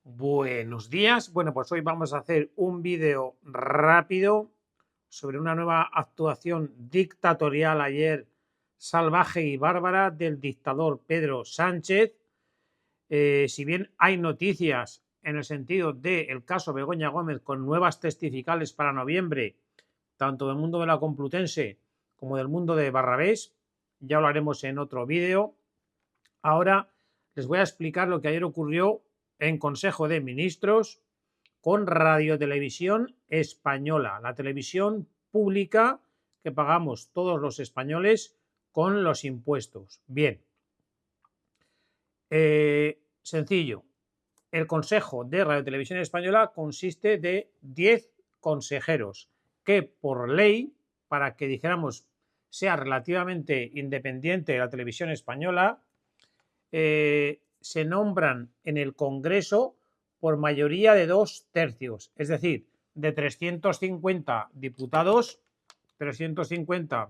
Buenos días. Bueno, pues hoy vamos a hacer un vídeo rápido sobre una nueva actuación dictatorial ayer salvaje y bárbara del dictador Pedro Sánchez. Si bien hay noticias en el sentido del caso Begoña Gómez con nuevas testificales para noviembre, tanto del mundo de la Complutense como del mundo de Barrabés, ya lo haremos en otro vídeo. Ahora les voy a explicar lo que ayer ocurrió en Consejo de Ministros con Radio Televisión Española, la televisión pública que pagamos todos los españoles con los impuestos. Bien, sencillo. El Consejo de Radio Televisión Española consiste de 10 consejeros que por ley, para que dijéramos sea relativamente independiente de la televisión española, se nombran en el Congreso por mayoría de 2/3, es decir, de 350 diputados, 350,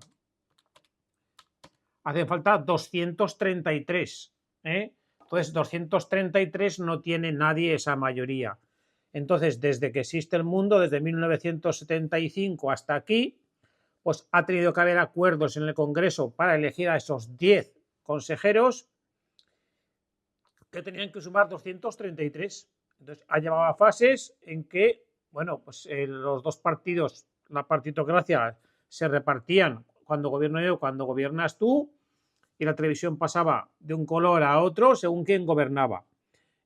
hacen falta 233. Entonces, 233 no tiene nadie esa mayoría. Entonces, desde que existe el mundo, desde 1975 hasta aquí, pues ha tenido que haber acuerdos en el Congreso para elegir a esos 10 consejeros que tenían que sumar 233. Entonces, ha llevado a fases en que, bueno, pues los dos partidos, la partitocracia, se repartían cuando gobierno yo, cuando gobiernas tú, y la televisión pasaba de un color a otro según quién gobernaba.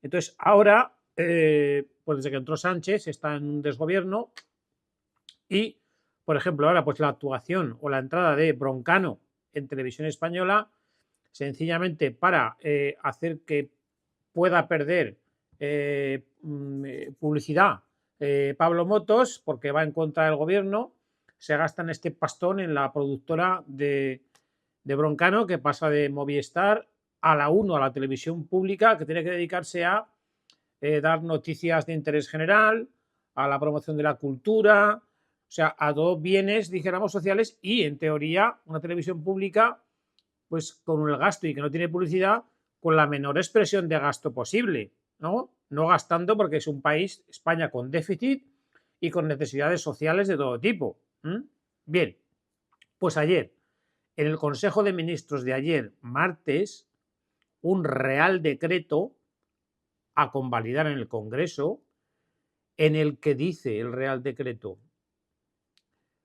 Entonces, ahora, pues desde que entró Sánchez, está en un desgobierno y, por ejemplo, ahora pues la actuación o la entrada de Broncano en televisión española, sencillamente para hacer que pueda perder publicidad Pablo Motos, porque va en contra del gobierno, se gastan este pastón en la productora de Broncano, que pasa de Movistar a la 1, a la televisión pública, que tiene que dedicarse a dar noticias de interés general, a la promoción de la cultura, o sea, a dos bienes, dijéramos, sociales, y en teoría una televisión pública, pues con el gasto y que no tiene publicidad, con la menor expresión de gasto posible, ¿no? No gastando porque es un país, España, con déficit y con necesidades sociales de todo tipo. Bien, pues ayer, en el Consejo de Ministros de ayer, martes, un real decreto a convalidar en el Congreso, en el que dice el real decreto: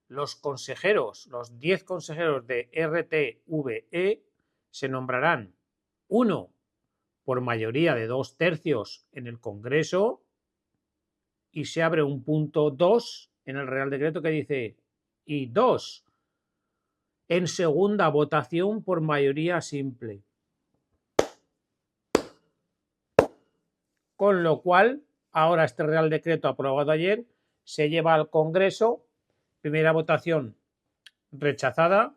los consejeros, los 10 consejeros de RTVE se nombrarán, uno, por mayoría de 2/3 en el Congreso, y se abre un punto 2 en el Real Decreto que dice, y 2, en segunda votación por mayoría simple. Con lo cual, ahora este Real Decreto aprobado ayer se lleva al Congreso, primera votación rechazada,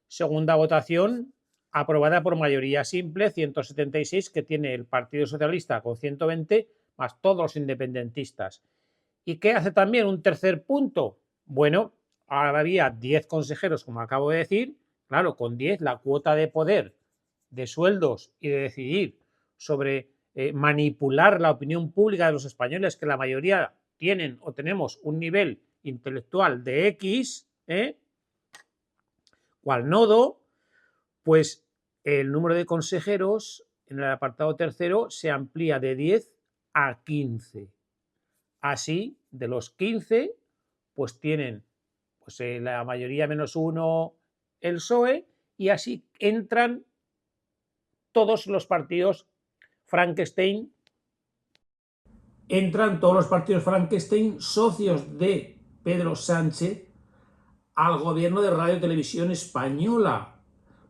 segunda votación aprobada por mayoría simple, 176, que tiene el Partido Socialista con 120, más todos los independentistas. ¿Y qué hace también un tercer punto? Bueno, ahora había 10 consejeros, como acabo de decir, claro, con 10 la cuota de poder, de sueldos y de decidir sobre manipular la opinión pública de los españoles, que la mayoría tienen o tenemos un nivel intelectual de X, cual nodo, pues el número de consejeros en el apartado tercero se amplía de 10 a 15. Así, de los 15, pues tienen pues, la mayoría menos uno el PSOE, y así entran todos los partidos Frankenstein, socios de Pedro Sánchez al gobierno de Radio Televisión Española,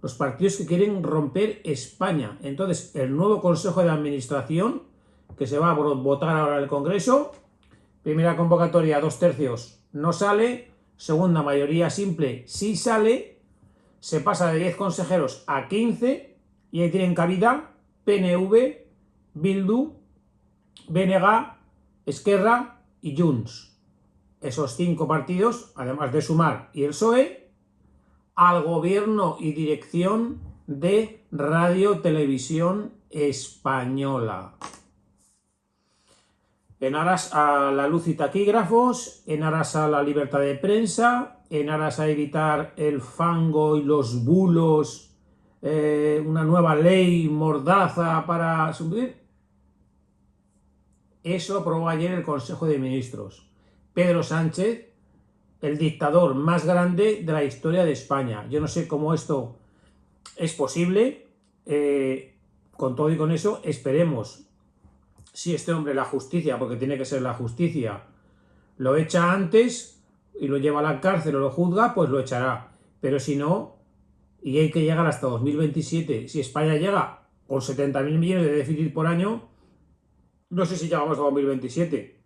los partidos que quieren romper España. Entonces, el nuevo Consejo de Administración, que se va a votar ahora en el Congreso, primera convocatoria 2/3 no sale, segunda mayoría simple sí sale, se pasa de 10 consejeros a 15 y ahí tienen cabida PNV, Bildu, BNG, Esquerra y Junts. Esos 5 partidos, además de Sumar y el PSOE, al gobierno y dirección de Radio Televisión Española. en aras a la luz y taquígrafos, en aras a la libertad de prensa, en aras a evitar el fango y los bulos, una nueva ley mordaza para subir. Eso aprobó ayer el Consejo de Ministros. Pedro Sánchez, el dictador más grande de la historia de España. Yo no sé cómo esto es posible. Con todo y con eso, esperemos. Si este hombre, la justicia, porque tiene que ser la justicia, lo echa antes y lo lleva a la cárcel o lo juzga, pues lo echará. Pero si no, y hay que llegar hasta 2027, si España llega con 70.000 millones de déficit por año, no sé si llegamos a 2027,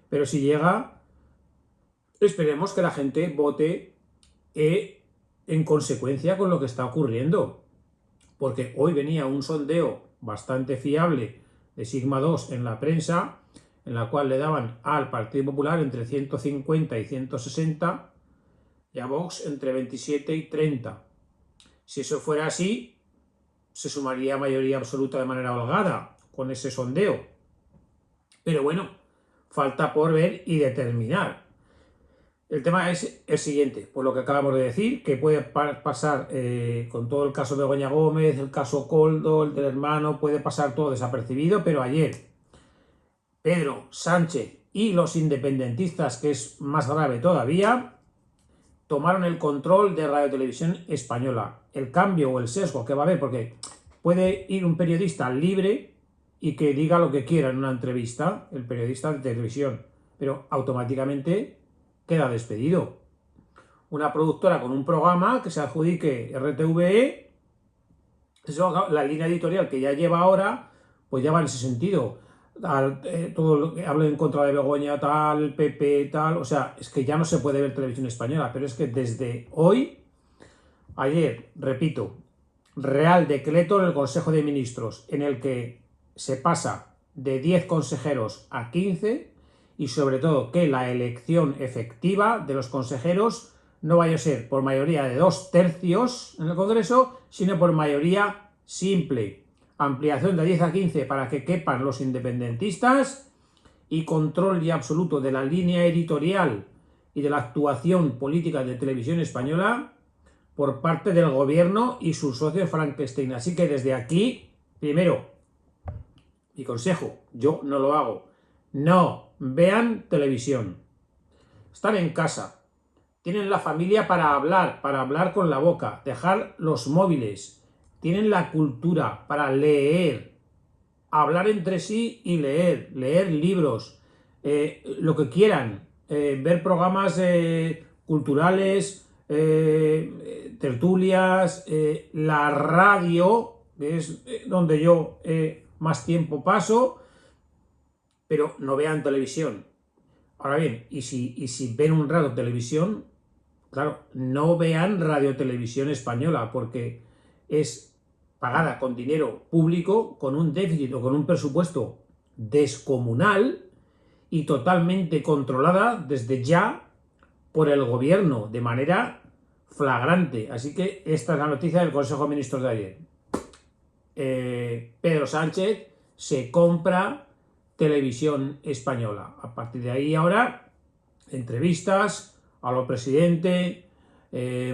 pero si llega, esperemos que la gente vote en consecuencia con lo que está ocurriendo. Porque hoy venía un sondeo bastante fiable de Sigma 2 en la prensa, en la cual le daban al Partido Popular entre 150 y 160 y a Vox entre 27 y 30. Si eso fuera así, se sumaría mayoría absoluta de manera holgada con ese sondeo. Pero bueno, falta por ver y determinar. El tema es el siguiente, por lo que acabamos de decir, que puede pasar con todo el caso de Begoña Gómez, el caso Koldo, el del hermano, puede pasar todo desapercibido, pero ayer Pedro Sánchez y los independentistas, que es más grave todavía, tomaron el control de Radio Televisión Española. El cambio o el sesgo que va a haber, porque puede ir un periodista libre y que diga lo que quiera en una entrevista, el periodista de televisión, pero automáticamente queda despedido. Una productora con un programa que se adjudique RTVE, la línea editorial que ya lleva ahora, pues ya va en ese sentido. Todo lo que hable en contra de Begoña, tal, PP, tal, o sea, es que ya no se puede ver televisión española, pero es que desde hoy, ayer, repito, Real Decreto en el Consejo de Ministros, en el que se pasa de 10 consejeros a 15 y sobre todo que la elección efectiva de los consejeros no vaya a ser por mayoría de 2/3 en el Congreso, sino por mayoría simple. Ampliación de 10 a 15 para que quepan los independentistas y control ya absoluto de la línea editorial y de la actuación política de Televisión Española por parte del gobierno y sus socios Frankenstein. Así que desde aquí, primero, mi consejo, yo no lo hago, no vean televisión. Están en casa, tienen la familia para hablar con la boca, dejar los móviles, tienen la cultura para leer, hablar entre sí y leer libros, lo que quieran, ver programas culturales, tertulias, la radio, que es donde yo más tiempo paso, pero no vean televisión. Ahora bien, y si ven un rato televisión, claro, no vean radiotelevisión española, porque es pagada con dinero público, con un déficit o con un presupuesto descomunal y totalmente controlada desde ya por el gobierno de manera flagrante. Así que esta es la noticia del Consejo de Ministros de ayer. Pedro Sánchez se compra Televisión Española. A partir de ahí ahora, entrevistas a lo presidente,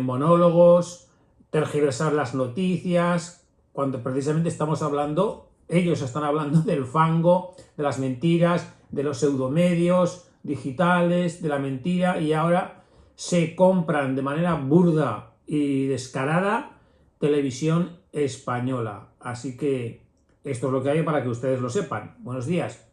monólogos, tergiversar las noticias, cuando precisamente estamos hablando, ellos están hablando del fango, de las mentiras, de los pseudomedios digitales, de la mentira, y ahora se compran de manera burda y descarada Televisión Española. Así que esto es lo que hay para que ustedes lo sepan. Buenos días.